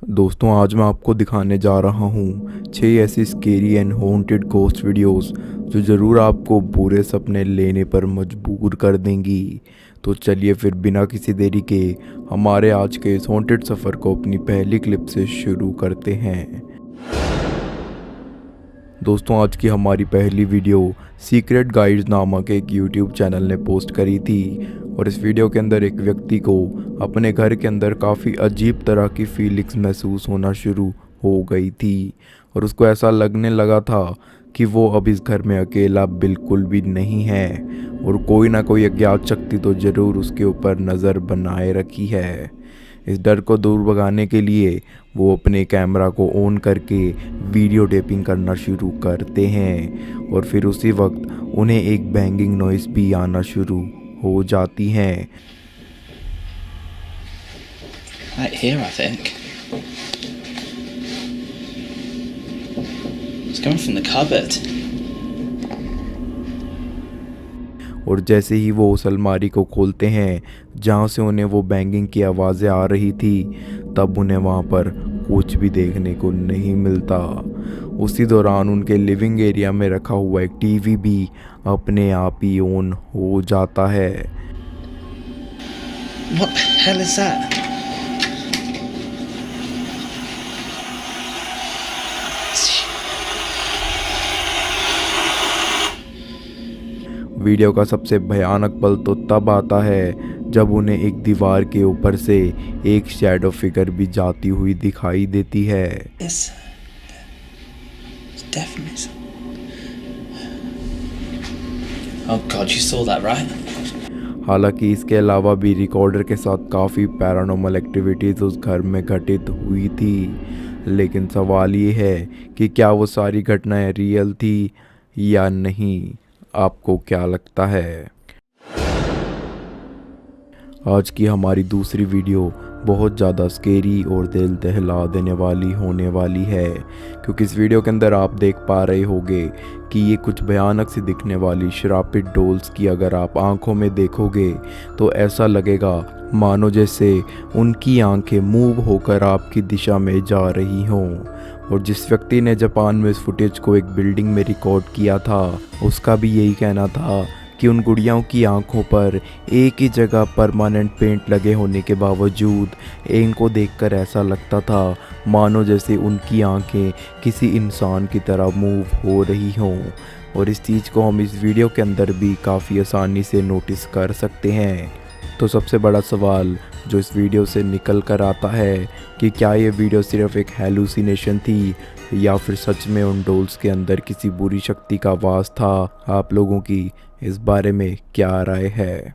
दोस्तों आज मैं आपको दिखाने जा रहा हूँ 6 ऐसी scary and haunted ghost videos जो ज़रूर आपको बुरे सपने लेने पर मजबूर कर देंगी। तो चलिए फिर बिना किसी देरी के हमारे आज के इस हॉन्टेड सफ़र को अपनी पहली क्लिप से शुरू करते हैं। दोस्तों आज की हमारी पहली वीडियो सीक्रेट गाइड्स नामक एक यूट्यूब चैनल ने पोस्ट करी थी और इस वीडियो के अंदर एक व्यक्ति को अपने घर के अंदर काफ़ी अजीब तरह की फीलिंग्स महसूस होना शुरू हो गई थी और उसको ऐसा लगने लगा था कि वो अब इस घर में अकेला बिल्कुल भी नहीं है और कोई ना कोई अज्ञात शक्ति तो ज़रूर उसके ऊपर नज़र बनाए रखी है। इस डर को दूर भगाने के लिए वो अपने कैमरा को ऑन करके वीडियो टेपिंग करना शुरू करते हैं और फिर उसी वक्त उन्हें एक बैंगिंग नॉइस भी आना शुरू हो जाती हैं। Right here, I think. It's coming from the cupboard. और जैसे ही वो उस अलमारी को खोलते हैं जहाँ से उन्हें वो बैंगिंग की आवाज़ें आ रही थी तब उन्हें वहाँ पर कुछ भी देखने को नहीं मिलता। उसी दौरान उनके लिविंग एरिया में रखा हुआ एक टीवी भी अपने आप ही ऑन हो जाता है। What the hell is that? Video का सबसे भयानक पल तो तब आता है जब उन्हें एक दीवार के ऊपर से एक शैडो फिगर भी जाती हुई दिखाई देती है। It's definitely some... Oh God, you saw that, right? हालांकि इसके अलावा भी रिकॉर्डर के साथ काफ़ी पैरानॉर्मल एक्टिविटीज़ उस घर में घटित हुई थी, लेकिन सवाल ये है कि क्या वो सारी घटनाएं रियल थी या नहीं। आपको क्या लगता है? आज की हमारी दूसरी वीडियो बहुत ज़्यादा स्केरी और दिल दहला देने वाली होने वाली है क्योंकि इस वीडियो के अंदर आप देख पा रहे होंगे कि ये कुछ भयानक सी दिखने वाली श्रापित डॉल्स की अगर आप आंखों में देखोगे तो ऐसा लगेगा मानो जैसे उनकी आंखें मूव होकर आपकी दिशा में जा रही हों। और जिस व्यक्ति ने जापान में इस फुटेज को एक बिल्डिंग में रिकॉर्ड किया था उसका भी यही कहना था कि उन गुड़ियाओं की आंखों पर एक ही जगह परमानेंट पेंट लगे होने के बावजूद इनको देखकर ऐसा लगता था मानो जैसे उनकी आंखें किसी इंसान की तरह मूव हो रही हों। और इस चीज़ को हम इस वीडियो के अंदर भी काफ़ी आसानी से नोटिस कर सकते हैं। तो सबसे बड़ा सवाल जो इस वीडियो से निकल कर आता है कि क्या ये वीडियो सिर्फ एक हैलुसिनेशन थी या फिर सच में उन डॉल्स के अंदर किसी बुरी शक्ति का वास था। आप लोगों की इस बारे में क्या राय है?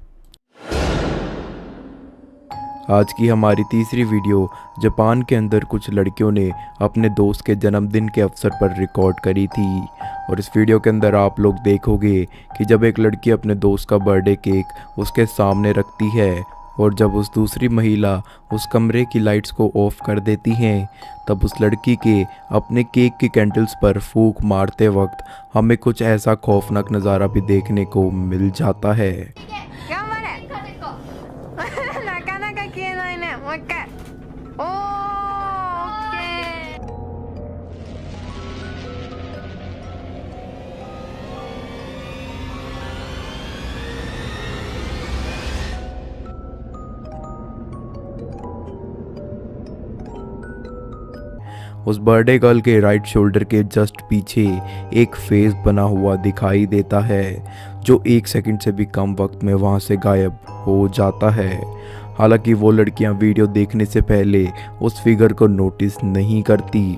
आज की हमारी तीसरी वीडियो जापान के अंदर कुछ लड़कियों ने अपने दोस्त के जन्मदिन के अवसर पर रिकॉर्ड करी थी और इस वीडियो के अंदर आप लोग देखोगे कि जब एक लड़की अपने दोस्त का बर्थडे केक उसके सामने रखती है और जब उस दूसरी महिला उस कमरे की लाइट्स को ऑफ कर देती हैं तब उस लड़की के अपने केक की कैंडल्स पर फूंक मारते वक्त हमें कुछ ऐसा खौफनाक नज़ारा भी देखने को मिल जाता है। उस बर्थडे गर्ल के राइट शोल्डर के जस्ट पीछे एक फेस बना हुआ दिखाई देता है जो 1 सेकंड से भी कम वक्त में वहां से गायब हो जाता है। हालांकि वो लड़कियां वीडियो देखने से पहले उस फिगर को नोटिस नहीं करती,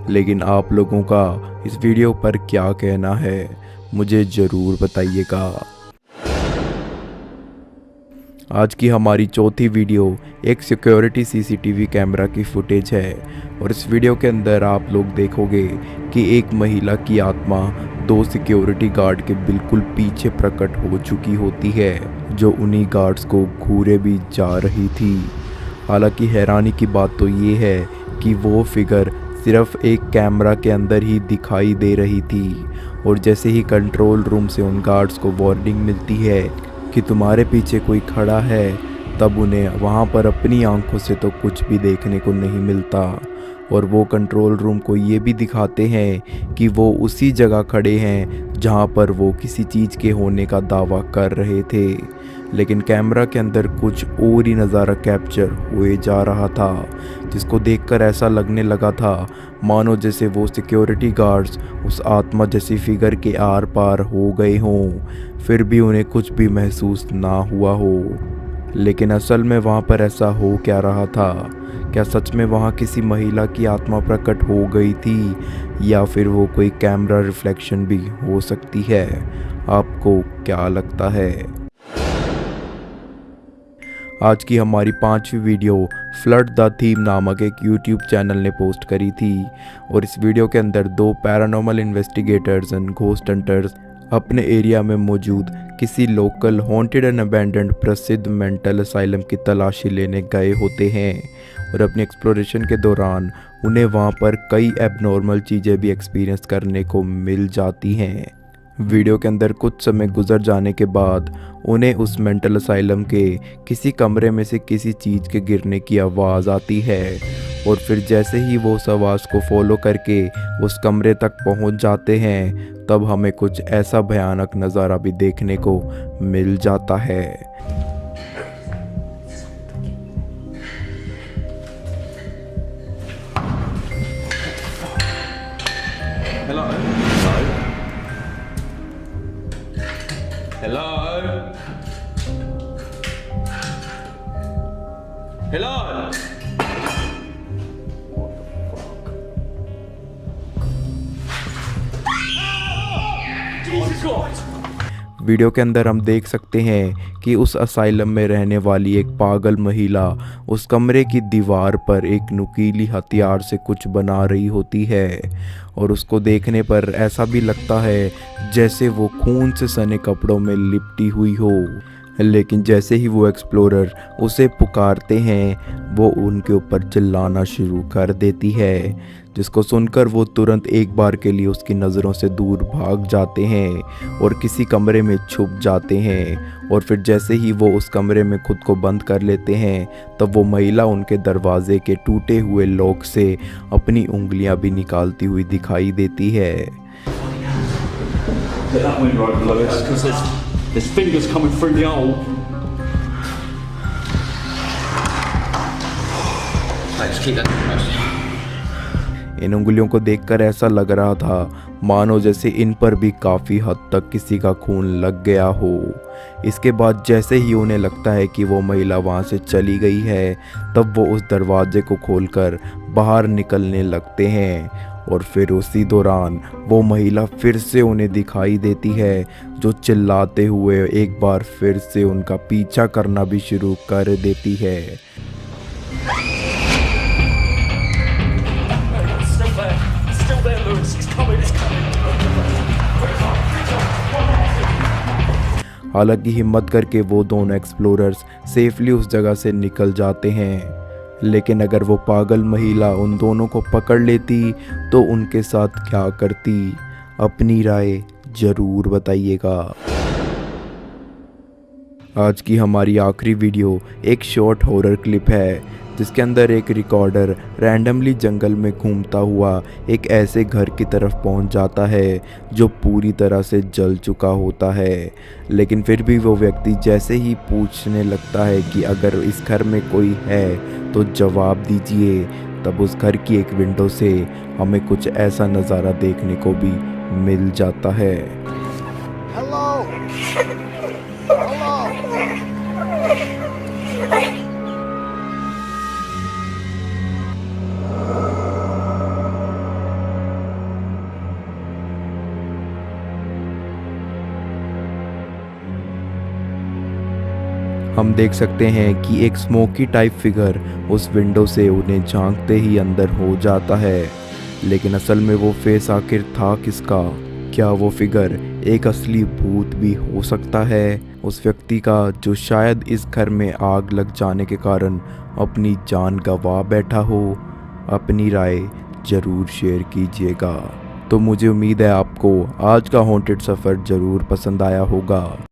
लेकिन आप लोगों का इस वीडियो पर क्या कहना है मुझे ज़रूर बताइएगा। आज की हमारी चौथी वीडियो एक सिक्योरिटी सीसीटीवी कैमरा की फुटेज है और इस वीडियो के अंदर आप लोग देखोगे कि एक महिला की आत्मा 2 सिक्योरिटी गार्ड के बिल्कुल पीछे प्रकट हो चुकी होती है जो उन्हीं गार्ड्स को घूरे भी जा रही थी। हालांकि हैरानी की बात तो ये है कि वो फिगर सिर्फ एक कैमरा के अंदर ही दिखाई दे रही थी और जैसे ही कंट्रोल रूम से उन गार्ड्स को वार्निंग मिलती है कि तुम्हारे पीछे कोई खड़ा है तब उन्हें वहाँ पर अपनी आंखों से तो कुछ भी देखने को नहीं मिलता और वो कंट्रोल रूम को ये भी दिखाते हैं कि वो उसी जगह खड़े हैं जहाँ पर वो किसी चीज़ के होने का दावा कर रहे थे, लेकिन कैमरा के अंदर कुछ और ही नज़ारा कैप्चर हुए जा रहा था, जिसको देखकर ऐसा लगने लगा था मानो जैसे वो सिक्योरिटी गार्ड्स उस आत्मा जैसी फिगर के आर पार हो गए हों, फिर भी उन्हें कुछ भी महसूस ना हुआ हो। लेकिन असल में वहाँ पर ऐसा हो क्या रहा था? क्या सच में वहाँ किसी महिला की आत्मा प्रकट हो गई थी, या फिर वो कोई कैमरा रिफ्लेक्शन भी हो सकती है? आपको क्या लगता है? आज की हमारी 5वीं वीडियो फ्लड द थीम नामक एक यूट्यूब चैनल ने पोस्ट करी थी, और इस वीडियो के अंदर 2 paranormal investigators and ghost hunters अपने एरिया में मौजूद किसी लोकल हॉन्टेड एंड अबैंडन्ड प्रसिद्ध मेंटल असाइलम की तलाशी लेने गए होते हैं, और अपने एक्सप्लोरेशन के दौरान उन्हें वहाँ पर कई एबनॉर्मल चीज़ें भी एक्सपीरियंस करने को मिल जाती हैं। वीडियो के अंदर कुछ समय गुजर जाने के बाद उन्हें उस मेंटल असाइलम के किसी कमरे में से किसी चीज़ के गिरने की आवाज़ आती है, और फिर जैसे ही वो उस आवाज़ को फॉलो करके उस कमरे तक पहुंच जाते हैं, तब हमें कुछ ऐसा भयानक नज़ारा भी देखने को मिल जाता है। Hello? Hello? Hello? Jesus Christ! Video के अंदर हम देख सकते हैं कि उस असाइलम में रहने वाली एक पागल महिला उस कमरे की दीवार पर एक नुकीली हथियार से कुछ बना रही होती है, और उसको देखने पर ऐसा भी लगता है जैसे वो खून से सने कपड़ों में लिपटी हुई हो। लेकिन जैसे ही वो एक्सप्लोरर उसे पुकारते हैं, वो उनके ऊपर चिल्लाना शुरू कर देती है, जिसको सुनकर वो तुरंत एक बार के लिए उसकी नज़रों से दूर भाग जाते हैं और किसी कमरे में छुप जाते हैं। और फिर जैसे ही वो उस कमरे में खुद को बंद कर लेते हैं, तब वो महिला उनके दरवाजे के टूटे हुए लॉक से अपनी उंगलियां भी निकालती हुई दिखाई देती है। That went right below us because there's fingers coming through the hole. Right, just keep that close. इन उंगलियों को देखकर ऐसा लग रहा था मानो जैसे इन पर भी काफ़ी हद तक किसी का खून लग गया हो। इसके बाद जैसे ही उन्हें लगता है कि वो महिला वहाँ से चली गई है, तब वो उस दरवाजे को खोलकर बाहर निकलने लगते हैं, और फिर उसी दौरान वो महिला फिर से उन्हें दिखाई देती है, जो चिल्लाते हुए एक बार फिर से उनका पीछा करना भी शुरू कर देती है। Still there, Lewis. He's coming. हालांकि हिम्मत करके वो दोनों एक्सप्लोरर्स सेफली उस जगह से निकल जाते हैं, लेकिन अगर वो पागल महिला उन दोनों को पकड़ लेती तो उनके साथ क्या करती? अपनी राय ज़रूर बताइएगा। आज की हमारी आखिरी वीडियो एक शॉर्ट हॉरर क्लिप है, जिसके अंदर एक रिकॉर्डर रैंडमली जंगल में घूमता हुआ एक ऐसे घर की तरफ पहुंच जाता है जो पूरी तरह से जल चुका होता है। लेकिन फिर भी वो व्यक्ति जैसे ही पूछने लगता है कि अगर इस घर में कोई है तो जवाब दीजिए, तब उस घर की एक विंडो से हमें कुछ ऐसा नज़ारा देखने को भी मिल जाता है। Hello? Hello? हम देख सकते हैं कि एक स्मोकी टाइप फिगर उस विंडो से उन्हें झांकते ही अंदर हो जाता है, लेकिन असल में वो फेस आखिर था किसका? क्या वो फिगर एक असली भूत भी हो सकता है, उस व्यक्ति का जो शायद इस घर में आग लग जाने के कारण अपनी जान गंवा बैठा हो? अपनी राय ज़रूर शेयर कीजिएगा। तो मुझे उम्मीद है आपको आज का हॉन्टेड सफ़र ज़रूर पसंद आया होगा।